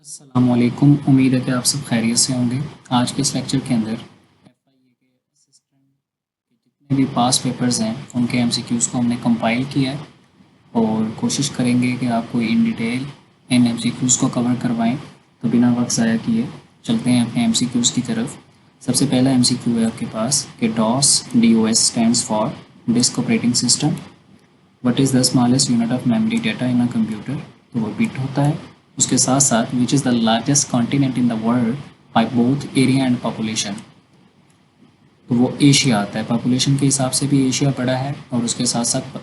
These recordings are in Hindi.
अस्सलामुअलैकुम। उम्मीद है कि आप सब खैरियत से होंगे। आज के इस लेक्चर के अंदर FIA के असिस्टेंट के जितने भी पास पेपर्स हैं उनके MCQs को हमने कंपाइल किया है और कोशिश करेंगे कि आपको इन डिटेल इन MCQs को कवर करवाएं। तो बिना वक्त ज़ाया किए चलते हैं अपने MCQs की तरफ। सबसे पहला MCQ है आपके पास कि DOS stands for disk operating system. What is the smallest unit of memory data in a computer, तो वो बिट होता है। उसके साथ साथ which is the largest continent in the world by both area and population, तो वो एशिया आता है। पॉपुलेशन के हिसाब से भी एशिया बड़ा है और उसके साथ साथ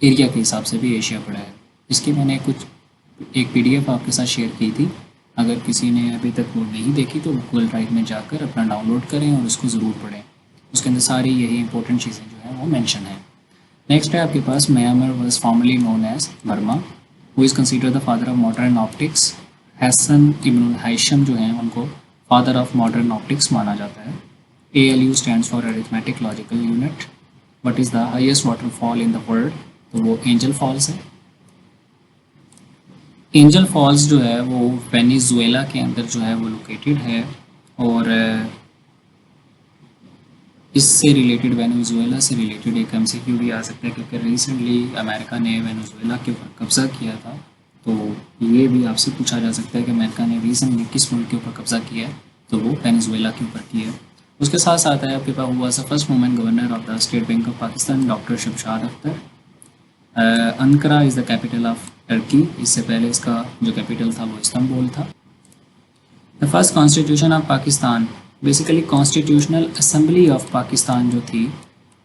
एरिया के हिसाब से भी एशिया बड़ा है। इसकी मैंने एक PDF आपके साथ शेयर की थी। अगर किसी ने अभी तक वो नहीं देखी तो गूगल ड्राइव में जाकर अपना डाउनलोड करें और उसको ज़रूर पढ़ें। उसके अंदर सारी यही इंपॉर्टेंट चीज़ें जो है वो मेंशन है। नेक्स्ट है आपके पास Myanmar was formerly known as Burma, who is considered the father of modern optics. Hasan Ibnul Haytham जो हैं उनको फादर ऑफ मॉडर्न ऑप्टिक्स माना जाता है। ALU stands for arithmetic logical unit. What is the highest waterfall in the world, तो वो एंजल फॉल्स है। एंजल फॉल्स जो है वो वेनेजुएला के अंदर जो है वो लोकेटेड है और इससे रिलेटेड वेनेजुएला से रिलेटेड एक MCQ भी आ सकता है क्योंकि रिसेंटली अमेरिका ने वेनेजुएला के ऊपर कब्ज़ा किया था। तो ये भी आपसे पूछा जा सकता है कि अमेरिका ने रिसेंटली किस मुल्क के ऊपर कब्ज़ा किया है, तो वो वेनेजुएला के ऊपर किया है। उसके साथ साथ है आपके पास हुआ सा first women governor of the state bank of Pakistan doctor Shamshad Akhtar. Ankara is the capital of Turkey. इससे पहले इसका जो कैपिटल था वो इस्तांबुल था। The first constitution of Pakistan, basically constitutional assembly of Pakistan जो थी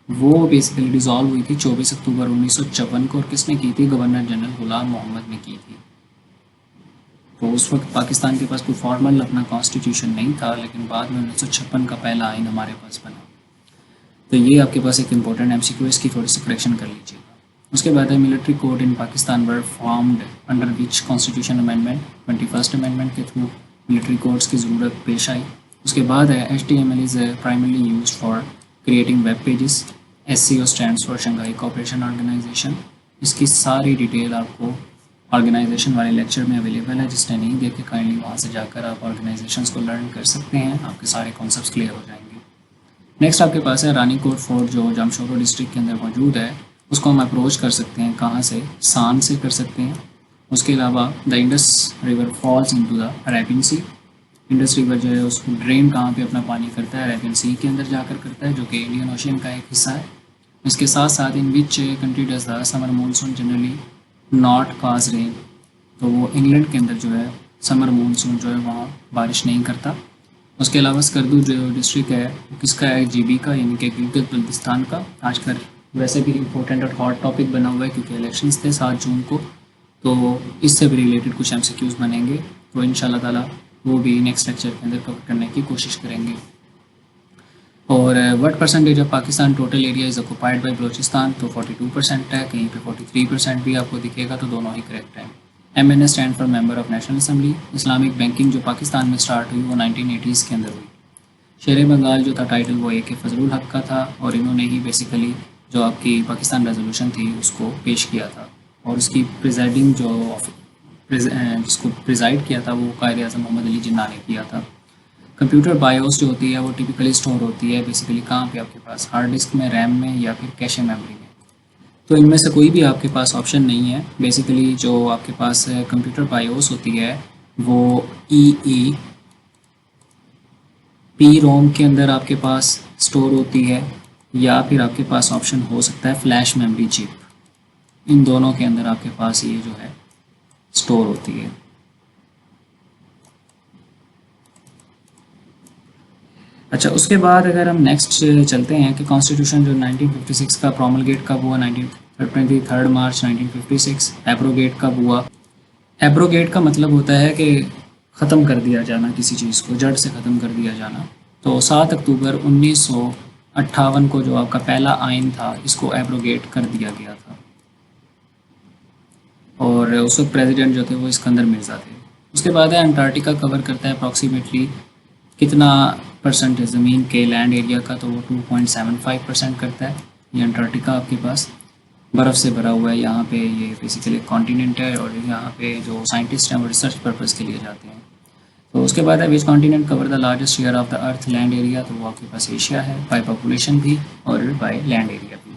वो बेसिकली डिज़ोल्व हुई थी 24 अक्टूबर 1954 को। और किसने की थी? गवर्नर जनरल गुलाम मोहम्मद ने की थी। तो उस वक्त पाकिस्तान के पास कोई फॉर्मल अपना कॉन्स्टिट्यूशन नहीं था, लेकिन बाद में 1956 का पहला आइन हमारे पास बना। तो ये आपके पास एक इंपॉर्टेंट MCQ, इसकी थोड़ी सी करेक्शन कर लीजिएगा। उसके बाद है military code in Pakistan were formed under which constitution amendment. 21st amendment के थ्रू मिलिट्री कोड्स की ज़रूरत पेश आई। उसके बाद है HTML is primarily use for creating web pages. SCO stands for Shanghai cooperation organisation. इसकी सारी डिटेल आपको ऑर्गेनाइजेशन वाले लेक्चर में अवेलेबल है। जिसने नहीं देखे काइंडली वहाँ से जाकर आप ऑर्गेनाइजेशंस को लर्न कर सकते हैं, आपके सारे कॉन्सेप्ट्स क्लियर हो जाएंगे। नेक्स्ट आपके पास है रानीकोट फोर्ट जो जामशोरो डिस्ट्रिक्ट के अंदर मौजूद है। उसको हम अप्रोच कर सकते हैं कहाँ से? सान से कर सकते हैं। उसके अलावा the Indus river falls into the Arabian sea. Indus river जो है उसको ड्रेन कहाँ पे अपना पानी करता है? अरेबियन सी के अंदर जाकर करता है, जो कि इंडियन ओशियन का एक हिस्सा है। इसके साथ साथ in which country does the summer monsoon generally not cause rain, तो वो इंग्लैंड के अंदर जो है समर मानसून जो है वहाँ बारिश नहीं करता। उसके अलावा स्कर्दू जो डिस्ट्रिक्ट है वो किसका है? GB का, यानी कि गिलगित बल्तिस्तान का। आजकल वैसे भी इम्पोर्टेंट और हॉट टॉपिक बना हुआ है क्योंकि इलेक्शंस थे 7 जून को, तो इससे भी रिलेटेड कुछ MCQs बनेंगे। तो इंशाल्लाह ताला वो भी नेक्स्ट लेक्चर के अंदर कवर करने की कोशिश करेंगे। और what percentage of Pakistan total area is occupied by Balochistan, तो 42% है, कहीं पे 43% भी आपको दिखेगा, तो दोनों ही करेक्ट हैं। MNA stand for member of national assembly. Islamic banking जो पाकिस्तान में स्टार्ट हुई वो 1980s के अंदर हुई। शेर बंगाल जो था टाइटल वो AK फजलुल हक का था और इन्होंने ही बेसिकली जो आपकी पाकिस्तान रेजोल्यूशन थी उसको पेश किया था। और उसकी प्रिजाइडिंग जिसको प्रिजाइड किया था वो कायद आज़म मोहम्मद अली जिन्ना ने किया था। कंप्यूटर बायोस जो होती है वो टिपिकली स्टोर होती है बेसिकली कहाँ पे? आपके पास हार्ड डिस्क में, रैम में या फिर कैशे मेमोरी में। तो इनमें से कोई भी आपके पास ऑप्शन नहीं है। बेसिकली जो आपके पास कंप्यूटर बायोस होती है वो EEPROM के अंदर आपके पास स्टोर होती है, या फिर आपके पास ऑप्शन हो सकता है फ्लैश मेमोरी चिप। इन दोनों के अंदर आपके पास ये जो है स्टोर होती है। अच्छा, उसके बाद अगर हम नेक्स्ट चलते हैं कि कॉन्स्टिट्यूशन जो 1956 का प्रोमलगेट कब हुआ? 23 मार्च 1956। एब्रोगेट कब हुआ? एब्रोगेट का मतलब होता है कि ख़त्म कर दिया जाना, किसी चीज़ को जड़ से ख़त्म कर दिया जाना। तो 7 अक्टूबर 1958 को जो आपका पहला आइन था इसको एब्रोगेट कर दिया गया था और उस वक्त प्रेसिडेंट जो थे वो इस्कंदर मिर्ज़ा थे। उसके बाद है अंटार्कटिका कवर करता है अप्रॉक्सीमेटली कितना % है ज़मीन के लैंड एरिया का? तो वो 2.75% करता है। ये अंटार्कटिका आपके पास बर्फ़ से भरा हुआ है। यहाँ पे ये बेसिकली कॉन्टिनेंट है और यहाँ पे जो साइंटिस्ट हैं वो रिसर्च पर्पज़ के लिए जाते हैं। तो उसके बाद है which continent cover the largest share of the earth land area, तो वो आपके पास एशिया है बाय पॉपुलेशन भी और बाय लैंड एरिया भी।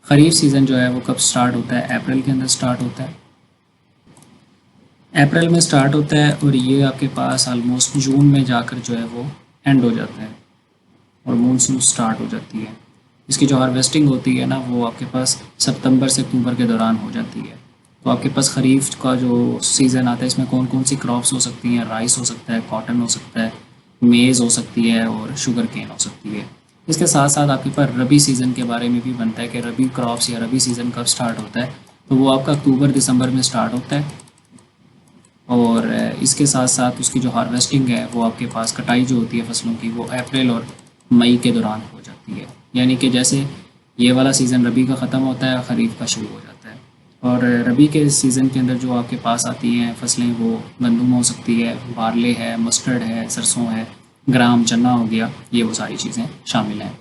खरीफ सीज़न जो है वो कब स्टार्ट होता है? अप्रैल के अंदर स्टार्ट होता है, अप्रैल में स्टार्ट होता है और ये आपके पास ऑलमोस्ट जून में जाकर जो है वो एंड हो जाता है और मानसून स्टार्ट हो जाती है। इसकी जो हार्वेस्टिंग होती है ना वो आपके पास सितंबर से अक्टूबर के दौरान हो जाती है। तो आपके पास खरीफ का जो सीज़न आता है इसमें कौन कौन सी क्रॉप्स हो सकती हैं? राइस हो सकता है, कॉटन हो सकता है, मेज़ हो सकती है और शुगर केन हो सकती है। इसके साथ साथ आपके पास रबी सीज़न के बारे में भी बनता है कि रबी क्रॉप्स या रबी सीज़न कब स्टार्ट होता है, तो वो आपका अक्टूबर दिसंबर में स्टार्ट होता है और इसके साथ साथ उसकी जो हार्वेस्टिंग है वो आपके पास कटाई जो होती है फसलों की वो अप्रैल और मई के दौरान हो जाती है। यानी कि जैसे ये वाला सीज़न रबी का ख़त्म होता है, ख़रीफ का शुरू हो जाता है। और रबी के सीज़न के अंदर जो आपके पास आती हैं फसलें वो गंदम हो सकती है, बारले है, मस्टर्ड है, सरसों है, ग्राम चना हो गया, ये वो सारी चीज़ें शामिल हैं।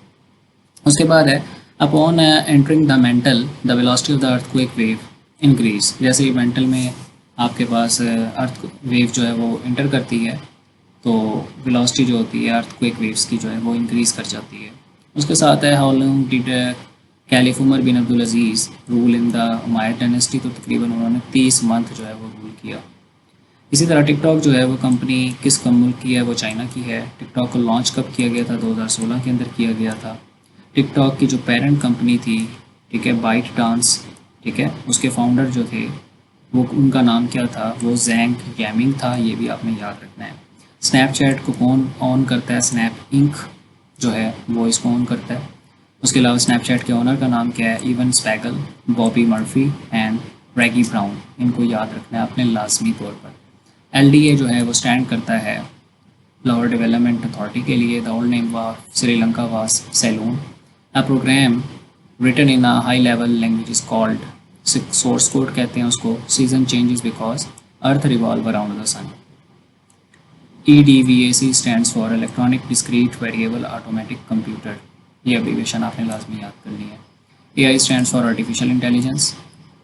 उसके बाद है upon entering the mental the velocity of the earthquake wave increase. जैसे ही मेंटल में आपके पास अर्थ वेव जो है वो इंटर करती है तो वेलोसिटी जो होती है अर्थक्वेक वेव्स की जो है वो इंक्रीज़ कर जाती है। उसके साथ है how long did caliph Umar bin Abdul Aziz rule in the Umayyad dynasty, तो तकरीबन उन्होंने 30 मंथ जो है वो रूल किया। इसी तरह टिकटॉक जो है वो कंपनी किस मुल्क की है? वो चाइना की है। टिकटॉक को लॉन्च कब किया गया था? 2016 के अंदर किया गया था। टिकटॉक की जो पेरेंट कंपनी थी, ठीक है, बाइट डांस, ठीक है, उसके फाउंडर जो थे वो उनका नाम क्या था? वो जैंग गैमिंग था, ये भी आपने याद रखना है। स्नैपचैट को कौन ऑन करता है? स्नैप इंक जो है वो इसको ऑन करता है। उसके अलावा स्नैपचैट के ओनर का नाम क्या है? Evan Spiegel, Bobby Murphy and Reggie Brown, इनको याद रखना है आपने लाजमी तौर पर। LDA जो है वो स्टैंड करता है लाहौर डेवलपमेंट अथॉरिटी के लिए। The old name was Sri Lanka was Ceylon. A program written in a high level language is called, source code कहते हैं उसको, season changes because earth revolve around the sun. EDVAC stands for electronic discrete variable automatic computer, ये अब्रीविएशन आपने लाजमी याद करनी है। AI stands for artificial intelligence.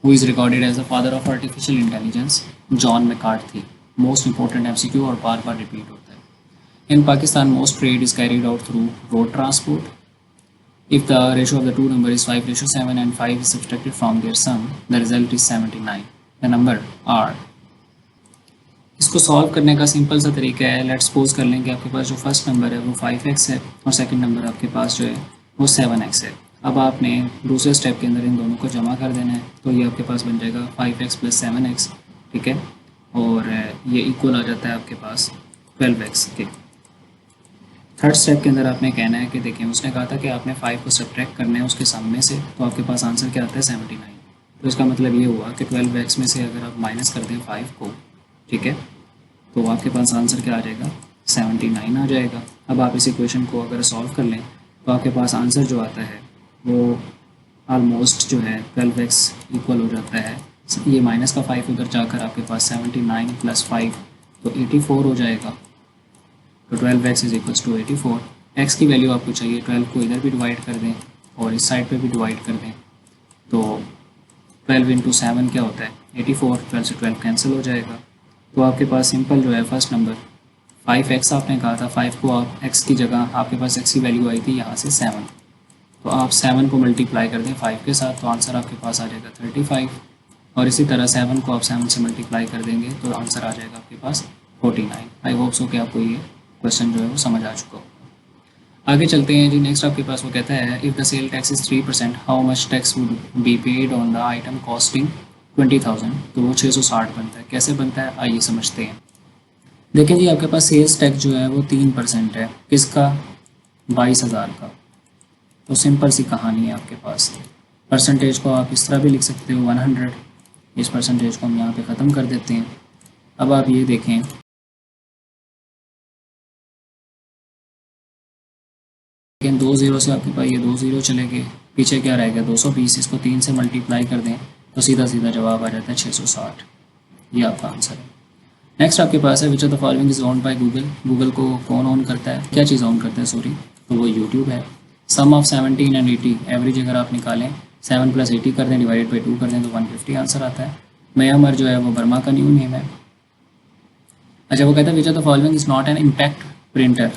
Who is recorded as the father of artificial intelligence? John McCarthy. Most important MCQ और बार बार रिपीट होता है। In Pakistan most trade is carried out through road transport. If the ratio of the two number is 5:7 and 5 is subtracted from their sum, the result is 79. The number R. इसको सॉल्व करने का सिंपल सा तरीका है। लेट्स सपोज कर लें कि आपके पास जो फर्स्ट नंबर है वो 5x है और सेकंड नंबर आपके पास जो है वो 7x है। अब आपने दूसरे स्टेप के अंदर इन दोनों को जमा कर देना है, तो ये आपके पास बन जाएगा 5x + 7x, ठीक है, और ये इक्वल आ जाता है आपके पास 12x के। थर्ड स्टेप के अंदर आपने कहना है कि देखिए उसने कहा था कि आपने 5 को सब्ट्रैक्ट करना है उसके सम में से, तो आपके पास आंसर क्या आता है? 79। तो इसका मतलब ये हुआ कि 12x में से अगर आप माइनस कर दें 5 को, ठीक है, तो आपके पास आंसर क्या आ जाएगा? 79 आ जाएगा। अब आप इस इक्वेशन को अगर सॉल्व कर लें तो आपके पास आंसर जो आता है वो ऑलमोस्ट जो है 12x इक्वल हो जाता है, ये माइनस का 5 उधर जाकर आपके पास 79 + 5 तो 84 हो जाएगा। तो 12x is equals to 84। x की वैल्यू आपको चाहिए, 12 को इधर भी डिवाइड कर दें और इस साइड पे भी डिवाइड कर दें, तो 12 × 7 क्या होता है? 84। 12 से 12 कैंसिल हो जाएगा। तो आपके पास सिंपल जो है फर्स्ट नंबर 5x आपने कहा था, 5 को आप x की जगह आपके पास x की वैल्यू आई थी यहाँ से 7, तो आप 7 को मल्टीप्लाई कर दें 5 के साथ, तो आंसर आपके पास आ जाएगा 35। और इसी तरह 7 को आप 7 से मल्टीप्लाई कर देंगे तो आंसर आ जाएगा आपके पास 49। आई होप सो कि आपको ये क्वेश्चन जो है वो समझ आ चुका हो। आगे चलते हैं जी। नेक्स्ट आपके पास वो कहता है if the sale tax is 3%, how much tax would be paid on the item costing 20,000, तो वो 660 बनता है। कैसे बनता है आइए समझते हैं। देखें जी आपके पास सेल्स टैक्स जो है वो 3% है, किसका? 22,000 का। तो सिंपल सी कहानी है आपके पास। परसेंटेज को आप इस तरह भी लिख सकते हो 100, इस परसेंटेज को हम यहाँ पे ख़त्म कर देते हैं। अब आप ये देखें लेकिन 2 ज़ीरो से आपके पास ये 2 ज़ीरो चले गए, पीछे क्या रह गया? 220। इसको 3 से मल्टीप्लाई कर दें तो सीधा सीधा जवाब आ जाता है 660। ये आपका आंसर है। नेक्स्ट आपके पास है which of the following is owned by Google. Google को कौन ऑन करता है? क्या चीज़ ऑन करता है सॉरी? तो वो यूट्यूब है। सम ऑफ 17 एंड 80, एवरेज अगर आप निकालें 7 + 80 कर दें डिवाइडेड बाई 2 कर दें तो 150 आंसर आता है। म्यांमार जो है वो बर्मा का न्यू नेम है। अच्छा, वो कहता है which of the following is not an impact printer,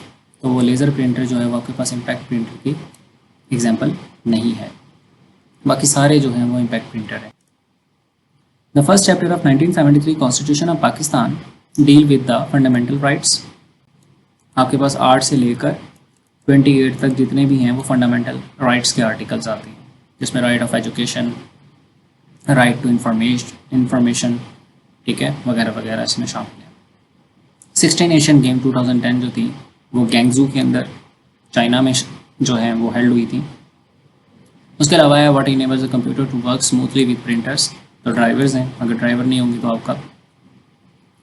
तो वो लेज़र प्रिंटर जो है वो आपके पास इम्पैक्ट प्रिंटर की एग्जाम्पल नहीं है, बाकी सारे जो हैं वो इम्पैक्ट प्रिंटर हैं। The first chapter of 1973 constitution of Pakistan deal with the fundamental rights. आपके पास 8 से लेकर 28 तक जितने भी हैं वो फंडामेंटल राइट्स के आर्टिकल्स आते हैं, जिसमें right of education, right to information, ठीक है, वगैरह वगैरह इसमें शामिल है। 16 एशियन गेम 2010 जो थी वो गैंगजू के अंदर चाइना में जो है वो हेल्ड हुई थी। उसके अलावा है what enables the computer to work smoothly with printers, तो ड्राइवर्स हैं, अगर ड्राइवर नहीं होंगे तो आपका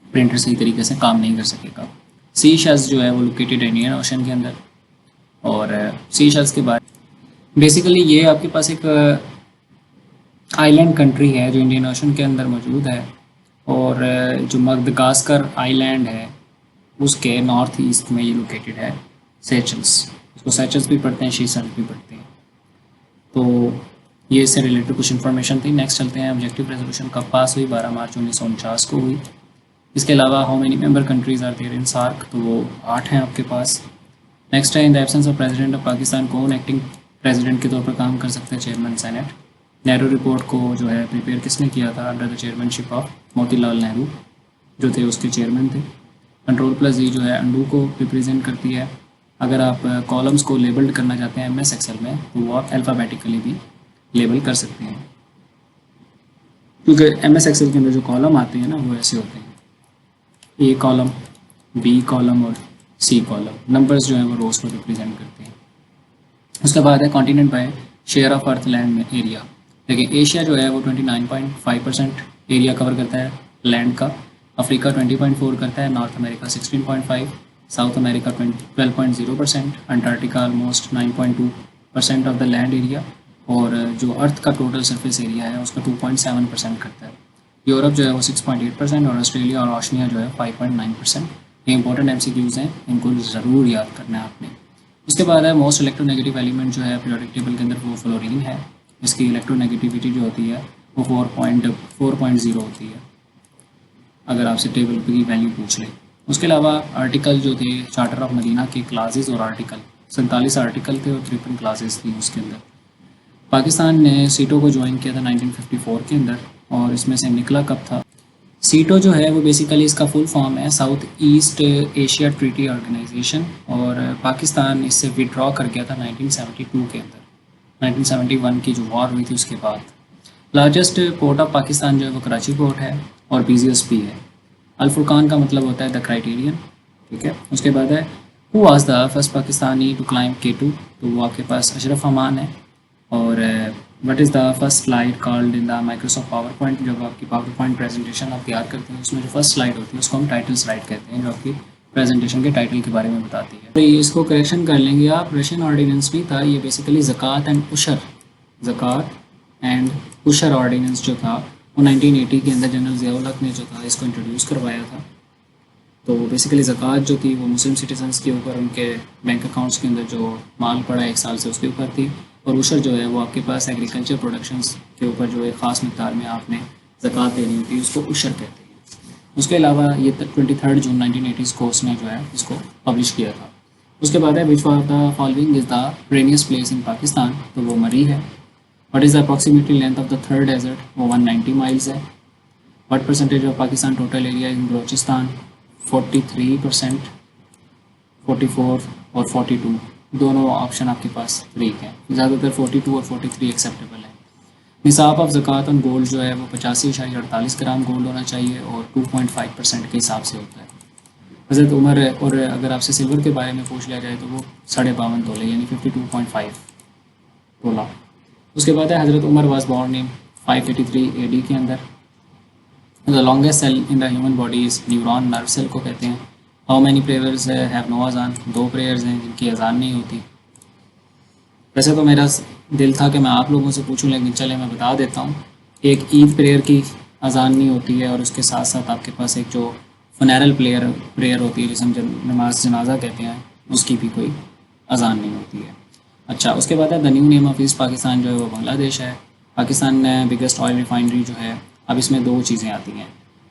प्रिंटर सही तरीके से काम नहीं कर सकेगा। सी शेल्स जो है वो लोकेटेड इंडियन ओशन के अंदर, और सी शेल्स के बाद बेसिकली ये आपके पास एक आइलैंड कंट्री है जो इंडियन ओशन के अंदर मौजूद है, और जो मदागास्कर आइलैंड है उसके नॉर्थ ईस्ट में ये लोकेटेड है सेचल्स, उसको सेचल्स भी पढ़ते हैं, शीशल्स भी पढ़ते हैं। तो ये इससे रिलेटेड कुछ इन्फॉर्मेशन थी। नेक्स्ट चलते हैं, ऑब्जेक्टिव रेजोल्यूशन कब पास हुई, 12 मार्च 1949 को हुई। इसके अलावा how many member countries are there in SAARC, तो वो 8 हैं आपके पास। नेक्स्ट है in the absence of president of Pakistan कौन एक्टिंग प्रेसिडेंट के तौर पर काम कर सकते हैं, चेयरमैन सेनेट। नेहरू रिपोर्ट को जो है प्रिपेयर किसने किया था, under the chairmanship of Motilal Nehru जो थे उसके चेयरमैन थे। कंट्रोल प्लस ई जो है अंडू को रिप्रेजेंट करती है। अगर आप कॉलम्स को लेबल्ड करना चाहते हैं MS एक्सेल में तो वो आप अल्फ़ाबेटिकली भी लेबल कर सकते हैं, क्योंकि MS एक्सेल के अंदर जो कॉलम आते हैं ना वो ऐसे होते हैं, A कॉलम, B कॉलम और C कॉलम। नंबर्स जो है वो रोज को रिप्रेजेंट करते हैं। उसके बाद है continent by share of earth land area. देखिए एशिया जो है वो 29.5% एरिया कवर करता है लैंड का, अफ्रीका 20.4 करता है, north America 16.5, south America 12.0%, Antarctica almost 9.2% of the land area, और जो अर्थ का टोटल सरफेस एरिया है उसका 2.7% करता है। यूरोप जो है वो 6.8% और ऑस्ट्रेलिया और ओशनिया जो है 5.9%। ये इंपॉर्टेंट MCQs हैं, इनको ज़रूर याद करना है आपने। उसके बाद है मोस्ट इलेक्ट्रोनेगेटिव एलिमेंट जो है पीरियोडिक टेबल के अंदर वो फ्लोरीन है। इसकी इलेक्ट्रोनेगेटिविटी जो होती है वो 4.0 होती है, अगर आपसे टेबल की वैल्यू पूछ ले। उसके अलावा आर्टिकल जो थे चार्टर ऑफ मदीना के क्लासेस और आर्टिकल 47 आर्टिकल थे और 53 क्लासेस थी उसके अंदर। पाकिस्तान ने सीटो को ज्वाइन किया था 1954 के अंदर, और इसमें से निकला कब था। सीटो जो है वो बेसिकली इसका फुल फॉर्म है South East Asia treaty organisation, और पाकिस्तान इससे विड्रॉ कर गया था 1972 के अंदर, 1971 की जो वॉर हुई थी उसके बाद। लार्जेस्ट पोर्ट ऑफ पाकिस्तान जो है वो कराची पोर्ट है और busiest भी है। अल फुरकान का मतलब होता है द क्राइटेरियन, ठीक है। उसके बाद है who was the first Pakistani to climb K2, तो वो आपके पास अशरफ अमान है। और what is the first slide called in the Microsoft PowerPoint, जब आपकी पावर पॉइंट प्रेजेंटेशन आप तैयार करते हैं उसमें जो फर्स्ट स्लाइड होती है उसको हम टाइटल स्लाइड कहते हैं, जो आपकी प्रेजेंटेशन के टाइटल के बारे में बताती है। तो इसको करेक्शन कर लेंगे आप, रशियन ऑर्डिनेंस भी था ये बेसिकली ज़कात एंड उशर ऑर्डिनेंस जो था वो 1980 के अंदर जनरल ज़ियाउल हक ने जो था इसको इंट्रोड्यूस करवाया था। तो बेसिकली ज़कात जो थी वो मुस्लिम सिटीजन्स के ऊपर उनके बैंक अकाउंट्स के अंदर जो माल पड़ा 1 साल से उसके ऊपर थी, और उशर जो है वो आपके पास एग्रीकल्चर प्रोडक्शंस के ऊपर जो एक ख़ास मिक़दार में आपने ज़कात देनी होती है, उसको उशर कहते हैं। उसके अलावा ये 23 जून 1980 को उसने जो है इसको पब्लिश किया था। उसके बाद है which of the following is the rainiest place in Pakistan, तो वो मरी है। What is the approximately length of the Thar desert, वो 190 माइल्स है। What percentage of Pakistan total area in Balochistan, 43%, 44 और 42, दोनों ऑप्शन आपके पास ठीक है। ज़्यादातर 42 और 43 एक्सेप्टेबल है। निसाब ऑफ ज़कात ऑन गोल्ड जो है वो 85.48 ग्राम गोल्ड होना चाहिए और 2.5% के हिसाब से होता है। हज़रत उमर, और अगर आपसे सिल्वर के बारे में पूछ लिया जाए तो वो 52.5 तोले यानी 52.5 तोला। उसके बाद है हज़रत Umar was born in 583 AD के अंदर। The longest cell in the human body is neuron, nerve cell को कहते हैं। How many prayers have no अजान, 2 प्रेयर्स हैं जिनकी अजान नहीं होती। वैसे तो मेरा दिल था कि मैं आप लोगों से पूछूं, लेकिन चले मैं बता देता हूँ। एक ईद प्रेयर की अजान नहीं होती है, और उसके साथ साथ आपके पास एक जो फनरल प्रेयर होती है जिसे हम नमाज जनाजा कहते हैं, उसकी भी कोई अजान नहीं होती है। अच्छा, उसके बाद है the new name of east Pakistan जो है वो बांग्लादेश है। पाकिस्तान में बिगेस्ट ऑयल रिफाइनरी जो है, अब इसमें 2 चीज़ें आती हैं।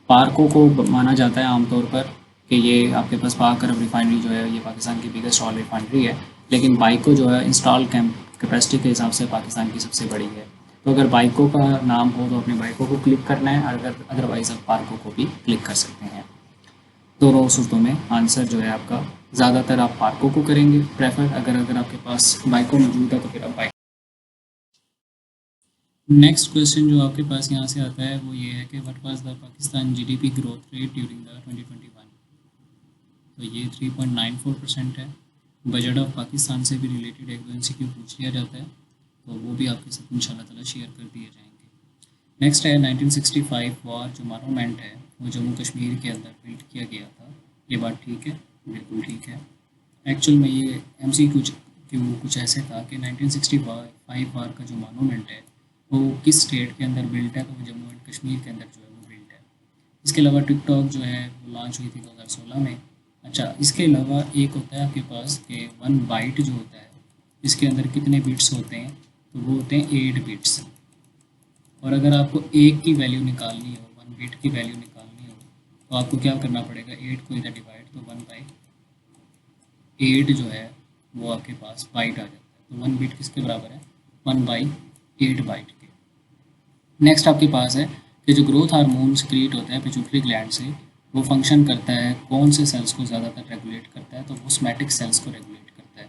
पार्को को माना जाता है आमतौर पर कि ये आपके पास पाक अरब रिफाइनरी जो है ये पाकिस्तान की बिगेस्ट ऑयल रिफाइनरी है, लेकिन बाइको जो है इंस्टॉल कैपेसिटी के हिसाब से पाकिस्तान की सबसे बड़ी है। तो अगर बाइको का नाम हो तो अपने बाइको को क्लिक करना है, अगर अदरवाइज़ आप पार्को को भी क्लिक कर सकते हैं। दोनों सूरतों में आंसर जो है आपका, ज़्यादातर आप पार्को को करेंगे प्रेफर, अगर आपके पास बाइको मौजूद है तो फिर आप बाइक। नेक्स्ट क्वेश्चन जो आपके पास यहाँ से आता है वो ये है कि what was the Pakistan GDP growth rate during the 2021। तो ये 3.94% है। बजट ऑफ पाकिस्तान से भी रिलेटेड एक दो एमसीक्यू पूछ लिया जाता है, तो वो भी आपके साथ इंशाल्लाह ताला शेयर कर दिए जाएंगे। नेक्स्ट है 1965 वॉर जो मोनूमेंट है वो जम्मू कश्मीर के अंदर बिल्ड किया गया था, ये बात ठीक है? बिल्कुल ठीक है। एक्चुअल में ये एमसीक्यू कुछ ऐसे था कि 1965 वार का जो मोनूमेंट है वो किस स्टेट के अंदर बिल्ट है, तो वो जम्मू एंड कश्मीर के अंदर जो है वो बिल्ट है। इसके अलावा टिकटॉक जो है वो लॉन्च हुई थी 2016 में। अच्छा, इसके अलावा एक होता है आपके पास कि 1 बाइट जो होता है इसके अंदर कितने बिट्स होते हैं, तो वो होते हैं 8 बिट्स। और अगर आपको एक की वैल्यू निकालनी हो, 1 बिट की वैल्यू निकालनी हो, तो आपको क्या करना पड़ेगा, 8 को इधर डिवाइड, तो 1/8 जो है वो आपके पास बाइट आ जाता है। तो 1 बिट किसके बराबर है, 1/8 बाइट के। नेक्स्ट आपके पास है कि जो ग्रोथ हार्मोन सिक्रीट होता है पिट्यूटरी ग्लैंड से, वो फंक्शन करता है कौन से सेल्स को ज़्यादातर रेगुलेट करता है, तो वो सोमैटिक सेल्स को रेगुलेट करता है।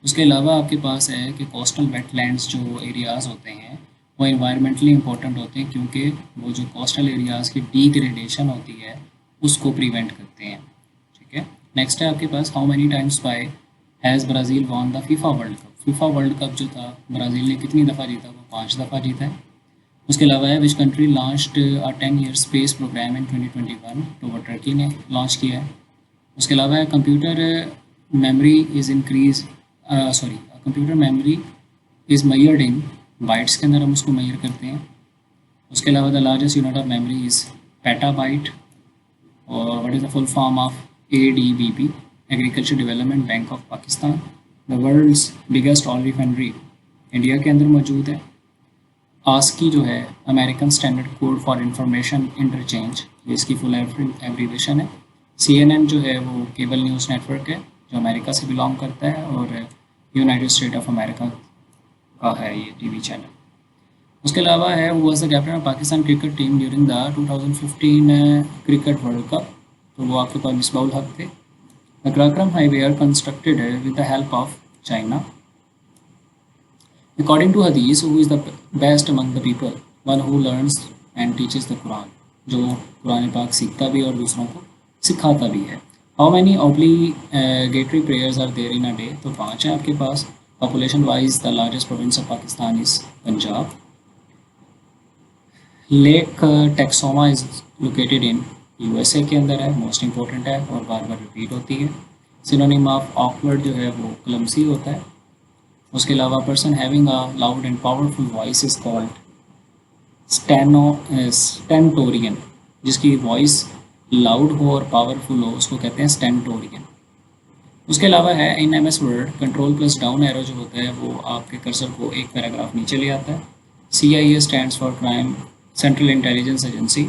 उसके अलावा आपके पास है कि कोस्टल वेटलैंड्स जो एरियाज़ होते हैं वो इन्वायरमेंटली इंपॉर्टेंट होते हैं, क्योंकि वो जो कोस्टल एरियाज़ की डिग्रेडेशन होती है उसको प्रिवेंट करते हैं। ठीक है। नेक्स्ट है आपके पास how many times by has Brazil won the FIFA World Cup. FIFA World Cup जो था ब्राज़ील ने कितनी दफ़ा जीता, वो 5 दफ़ा जीता है। उसके अलावा है which country launched a 10 year space program in 2021, तो वो टर्की ने लॉन्च किया है। उसके अलावा है computer memory is increase sorry computer memory is measured in bytes के अंदर हम उसको मेजर करते हैं। उसके अलावा the largest unit of memory is petabyte. और what is the full form of ADBP, agriculture development bank of Pakistan. The world's biggest oil refinery India के अंदर मौजूद है। आस्की जो है American standard code for information interchange, ये इसकी फुल एब्रीवेशन है। CNN जो है वो केबल न्यूज़ नेटवर्क है जो अमेरिका से बिलोंग करता है और यूनाइटेड स्टेट ऑफ अमेरिका का है ये टीवी चैनल। उसके अलावा है वो was the captain of Pakistan cricket team during the 2015 cricket world cup, तो वो आपके पास मिसबाउल हक थे। The Karakoram highway are constructed with the help of China. According to Hadith, who is the best among the people? One who learns and teaches the Quran, जो कुरान पाक सीखता भी और दूसरों को सिखाता भी है। How many obligatory prayers are there in a day? तो 5 हैं आपके पास। Population wise, the largest province of Pakistan is Punjab. Lake Texoma is located in USA के अंदर है, मोस्ट इंपॉर्टेंट है और बार बार रिपीट होती है। सिनोनिम ऑफ ऑकवर्ड जो है वो क्लमसी होता है। उसके अलावा person having a loud and powerful voice is called stentorian, जिसकी वॉइस लाउड हो और पावरफुल हो उसको कहते हैं स्टेंटोरियन। उसके अलावा है इन MS word control plus down arrow जो होता है वो आपके कर्सर को एक पैराग्राफ नीचे ले आता है। CIA stands for crime central intelligence agency.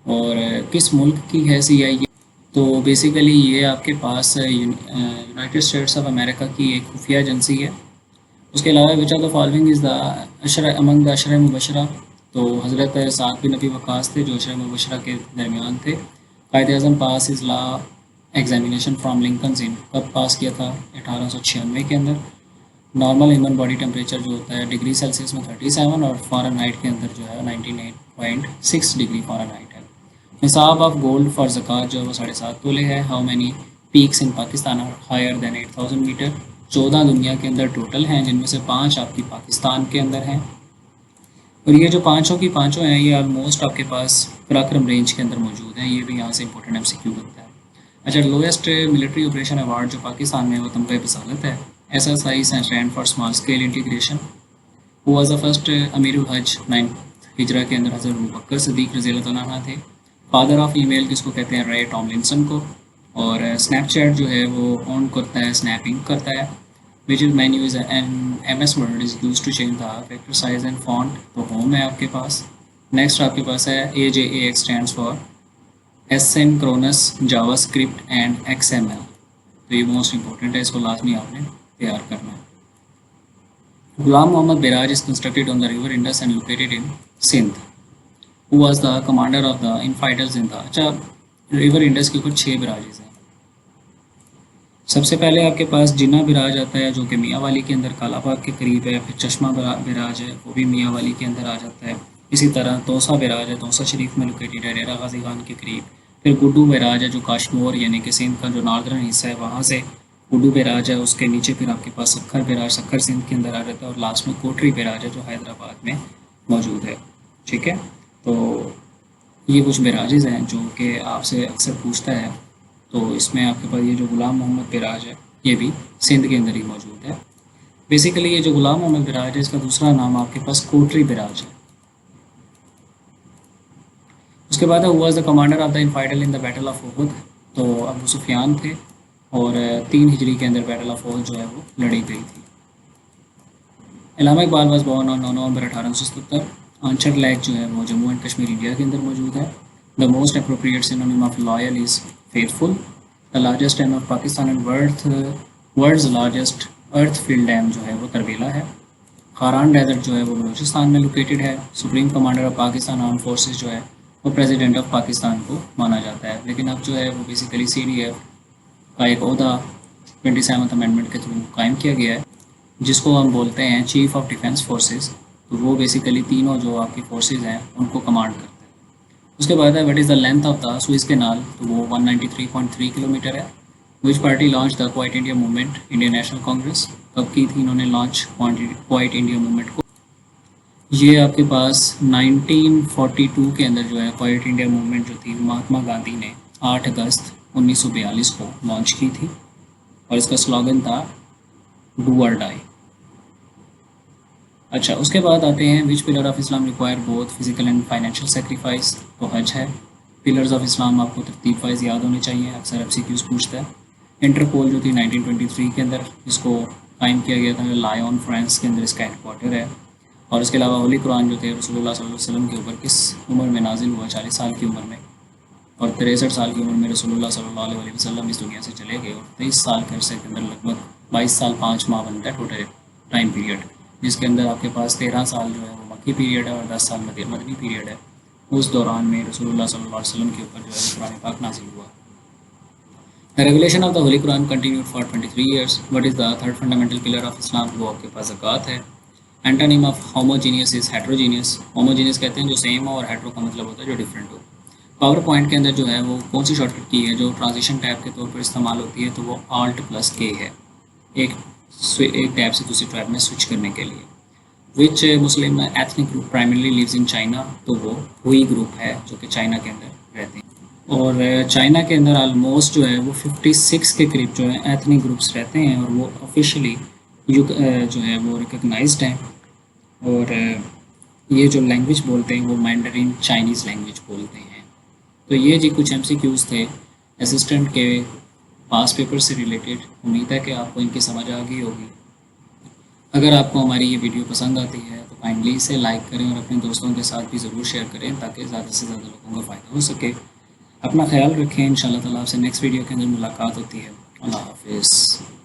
और किस मुल्क की है CIA? तो बेसिकली ये आपके पास यूनाइटेड स्टेट्स ऑफ अमेरिका की एक खुफिया एजेंसी है। उसके अलावा which of the following is the अशरा अमंग द अशरा मुबशरा, तो हज़रत साद बिन नबी वक़ास थे जो अशरा मुबशरा के दरमियान थे। Quaid-e-Azam pass is law examination from Lincoln's Inn, कब पास किया था, 1896 के अंदर। नॉर्मल ह्यूमन बॉडी टेम्परेचर जो होता है डिग्री सेल्सियस में 37 और फ़ारेनहाइट के अंदर जो है 98.6 डिग्री फ़ारेनहाइट है। निसाब ऑफ गोल्ड फॉर ज़कात जो है वो 7.5 तोले है। How many peaks in Pakistan are higher than 8000 metre, 14 दुनिया के अंदर टोटल हैं जिनमें से 5 आपकी पाकिस्तान के अंदर हैं। और ये जो पाँचों की पाँचों हैं ये ऑलमोस्ट आपके पास पराक्रम रेंज के अंदर मौजूद हैं, ये भी यहाँ से इंपॉर्टेंट MCQ बनता है। अच्छा, लोएस्ट मिलिट्री ऑपरेशन अवार्ड जो पाकिस्तान में वो तमगा बसालत है। SSI stand for small scale integration. Who was the first अमीरुल हज 9th हिजरा के अंदर हज़रत अबू बकर सिद्दीक रज़ी अल्लाह तआला अन्हु थे। फादर ऑफ ईमेल किसको कहते हैं, रे टॉमलिंसन को। और स्नैपचैट जो है वो ऑन करता है, स्नैपिंग करता है। Which is menu is an MS word is use to change the factor size and font, तो होम है आपके पास। नेक्स्ट आपके पास है AJAX stands for asynchronous JavaScript and XML। तो ये मोस्ट इंपॉर्टेंट है, इसको लाजमी आपने तैयार करना है। Ghulam Muhammad barrage is constructed on the river Indus and located in Sindh. Who was the commander of the infidels Sindh. अच्छा, रिवर इंडस के ऊपर 6 बिराजेस हैं। सबसे पहले आपके पास जिन्ना बिराज आता है जो कि मियाँ वाली के अंदर कालाबाग के करीब है। फिर चश्मा बिराज है, वो भी मियाँ वाली के अंदर आ जाता है। इसी तरह तोसा बिराज है, तोसा शरीफ में लोकेटेड है, डेरा गाजी खान के करीब। फिर गुड्डू बिराज है जो काशमोर यानी कि सिंध का जो नॉर्दर्न हिस्सा है वहाँ से गुड्डू बिराज है। उसके नीचे फिर आपके पास सखर बिराज, सखर सिंध के अंदर आ जाता है। और लास्ट में कोटरी बिराज है जो हैदराबाद में मौजूद है। ठीक है, तो ये कुछ बिराजेज़ हैं जो कि आपसे अक्सर पूछता है। तो इसमें आपके पास ये जो गुलाम मोहम्मद बिराज है ये भी सिंध के अंदर ही मौजूद है। बेसिकली ये जो गुलाम मोहम्मद बिराज है इसका दूसरा नाम आपके पास कोटरी बिराज है। उसके बाद who was the commander of the infidels in the battle of Uhud. तो अबू सुफियान थे और 3 हिजरी के अंदर बैटल ऑफ उहुद जो है वो लड़ी गई थी। Allama Iqbal was born on 9 November 1877। Anchar lake जो है वो जम्मू एंड कश्मीर इंडिया के अंदर मौजूद है। The most appropriate synonym of loyal is faithful. The largest dam of Pakistan and world's largest earth field dam जो है वो तरबेला है। खारान डेजर्ट जो है वो बलूचिस्तान में लोकेटेड है। Supreme commander of Pakistan arm forces जो है वो प्रेसिडेंट ऑफ पाकिस्तान को माना जाता है। लेकिन अब जो है वो बेसिकली CDF का एक ओहदा 27th अमेंडमेंट के थ्रू कायम किया गया है जिसको हम बोलते हैं चीफ ऑफ डिफेंस फोर्सेस। तो वो बेसिकली तीनों जो आपकी फोर्सेस हैं उनको कमांड करते हैं। उसके बाद है what is the length of the Suez canal. तो वो 193.3 किलोमीटर है। विच party launch the quite India movement. Indian national Congress. कब की थी इन्होंने लॉन्च क्वाइट इंडिया मूवमेंट को। ये आपके पास 1942 के अंदर जो है क्वाइट इंडिया मूवमेंट जो थी महात्मा गांधी ने 8 अगस्त 1942 को लॉन्च की थी और इसका स्लोगन था डू और डाई। अच्छा, उसके बाद आते हैं which pillar of Islam require both physical and financial sacrifice. तो हज है। पिलर्स ऑफ इस्लाम आपको तरतीब वाइज याद होने चाहिए, अक्सर MCQs पूछता है। इंटरपोल जो थी 1923 के अंदर इसको कायम किया गया था। लायन फ्रांस के अंदर इसका हेडक्वार्टर है। और इसके अलावा होली कुरान जो थे रसूलुल्लाह सल्लल्लाहु अलैहि वसल्लम के ऊपर किस उम्र में नाजिल हुआ। 40 साल की उम्र में। और 63 साल की उम्र में रसूलुल्लाह सल्लल्लाहु अलैहि वसल्लम इस दुनिया से चले गए। और 23 साल के अरसे के अंदर लगभग 22 साल 5 माह बनता है टोटल टाइम पीरियड, जिसके अंदर आपके पास 13 साल जो है वो मक्की पीरियड है और 10 साल मदनी पीरियड है। उस दौरान में रसूलुल्लाह सल्लल्लाहु अलैहि वसल्लम के ऊपर जो है कुरान पाक नाजिल हुआ। The regulation of the Holi Quran continued for 23 years. What is the third fundamental pillar of इस्लाम। वो आपके पास ज़कात है। Antonym of homogeneous is heterogeneous. Homogeneous कहते हैं जो सेम हो और हेट्रो का मतलब होता है जो डिफरेंट हो। पावर पॉइंट के अंदर जो है वो कौन सी शॉर्टकट की है जो ट्रांजिशन टैब के तौर पर इस्तेमाल होती है। तो वो Alt+K है, एक टैब से दूसरी टैब में स्विच करने के लिए। Which Muslim ethnic group primarily lives in China. तो वो हुई ग्रुप है जो कि चाइना के अंदर रहते हैं। और चाइना के अंदर ऑलमोस्ट जो है वो 56 के करीब जो है एथनिक ग्रुप्स रहते हैं और वो ऑफिशियली जो है वो रिकगनाइज्ड हैं। और ये जो लैंग्वेज बोलते हैं वो मैंडरिन चाइनीज़ लैंग्वेज बोलते हैं। तो ये जी कुछ MCQs थे असिस्टेंट के पास पेपर से रिलेटेड। उम्मीद है कि आपको इनकी समझ आ गई होगी। अगर आपको हमारी ये वीडियो पसंद आती है तो काइंडली इसे लाइक करें और अपने दोस्तों के साथ भी ज़रूर शेयर करें ताकि ज़्यादा से ज़्यादा लोगों का फ़ायदा हो सके। अपना ख्याल रखें। इंशाल्लाह ताला आपसे नेक्स्ट वीडियो के अंदर मुलाकात होती है। अल्लाह हाफिज़।